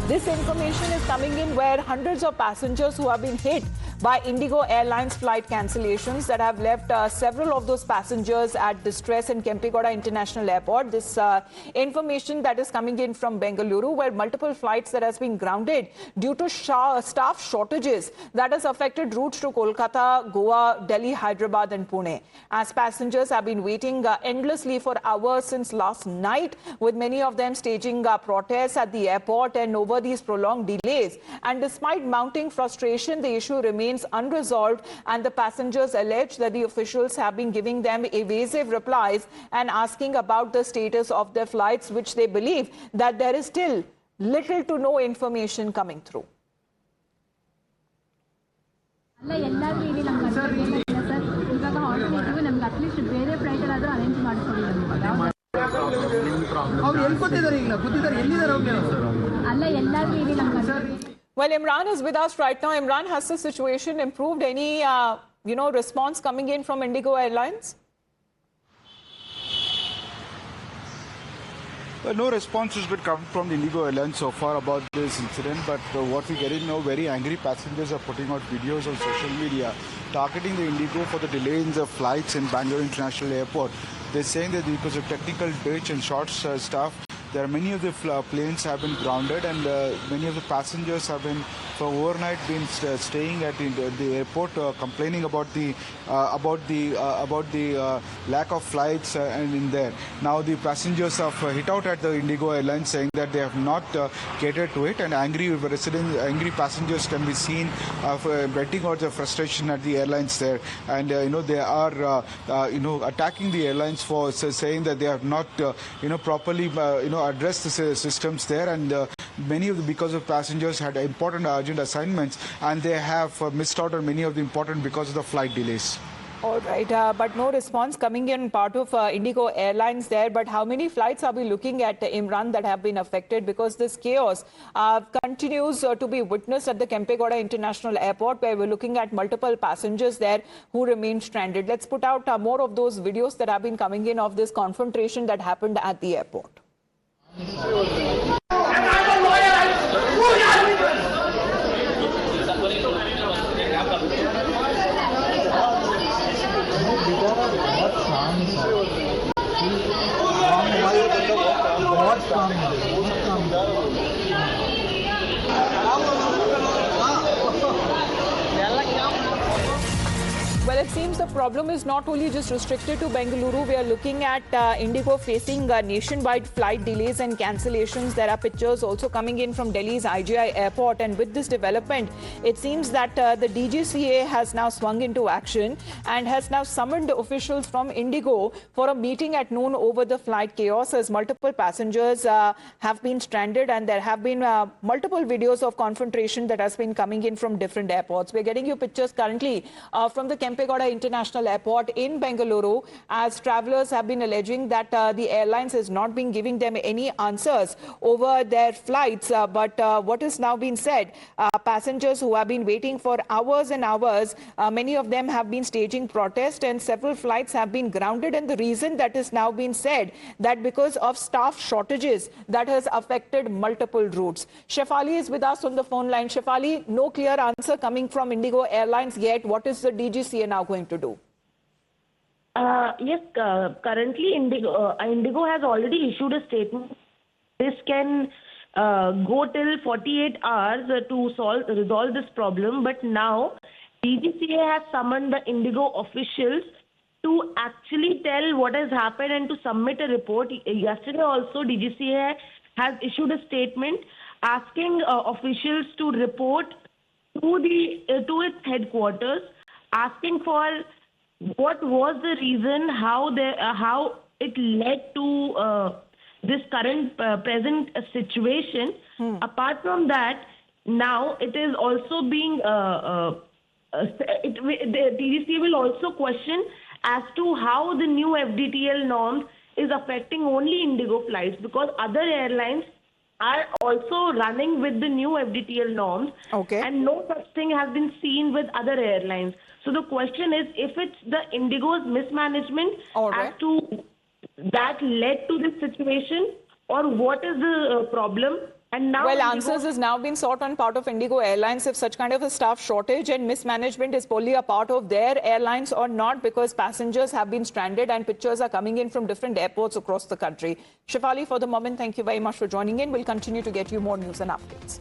This information is coming in where hundreds of passengers who have been hit by Indigo Airlines flight cancellations that have left several of those passengers at distress in Kempegowda International Airport. This information that is coming in from Bengaluru, where multiple flights that has been grounded due to staff shortages that has affected routes to Kolkata, Goa, Delhi, Hyderabad and Pune. As passengers have been waiting endlessly for hours since last night, with many of them staging protests at the airport and over these prolonged delays. And despite mounting frustration, the issue remains unresolved, and the passengers allege that the officials have been giving them evasive replies and asking about the status of their flights, which they believe that there is still little to no information coming through. Well, Imran is with us right now. Imran, has the situation improved? Any, response coming in from Indigo Airlines? No response has been coming from the Indigo Airlines so far about this incident, but what we get in now, very angry passengers are putting out videos on social media targeting the Indigo for the delay in the flights in Bangalore International Airport. They're saying that because of technical glitch and short staff, there are many of the planes have been grounded, and many of the passengers have been for overnight been staying at the airport, complaining about the lack of flights and in there. Now the passengers have hit out at the Indigo Airlines, saying that they have not catered to it, and angry passengers can be seen venting out their frustration at the airlines there, and they are attacking the airlines for saying that they have not properly addressed the systems there, and because of passengers had important urgent assignments, and they have missed out on many of the important because of the flight delays. All right, but no response coming in part of Indigo Airlines there. But how many flights are we looking at, Imran, that have been affected? Because this chaos continues to be witnessed at the Kempegowda International Airport, where we're looking at multiple passengers there who remain stranded. Let's put out more of those videos that have been coming in of this confrontation that happened at the airport. Well, it seems the problem is not only just restricted to Bengaluru. We are looking at Indigo facing nationwide flight delays and cancellations. There are pictures also coming in from Delhi's IGI airport. And with this development, it seems that the DGCA has now swung into action and has now summoned officials from Indigo for a meeting at noon over the flight chaos, as multiple passengers have been stranded, and there have been multiple videos of confrontation that has been coming in from different airports. We're getting you pictures currently from the Kempegowda International Airport in Bengaluru, as travelers have been alleging that the airlines has not been giving them any answers over their flights. But what is now being said, passengers who have been waiting for hours and hours, many of them have been staging protest, and several flights have been grounded. And the reason that is now being said, that because of staff shortages that has affected multiple routes. Shefali is with us on the phone line. Shefali, no clear answer coming from Indigo Airlines yet. What is the DGCA now going to do? Yes, currently Indigo has already issued a statement. This can go till 48 hours to resolve this problem. But now DGCA has summoned the Indigo officials to actually tell what has happened and to submit a report. Yesterday also DGCA has issued a statement asking officials to report to its headquarters, asking for what was the reason, how it led to this present situation. Apart from that, now it is also being the DGCA will also question as to how the new FDTL norms is affecting only Indigo flights, because other airlines are also running with the new FDTL norms, and no such thing has been seen with other airlines. So the question is, if it's the Indigo's mismanagement as to that led to this situation, or what is the problem? And now Well, Indigo- answers has now been sought on part of Indigo Airlines if such kind of a staff shortage and mismanagement is wholly a part of their airlines or not, because passengers have been stranded and pictures are coming in from different airports across the country. Shefali, for the moment, thank you very much for joining in. We'll continue to get you more news and updates.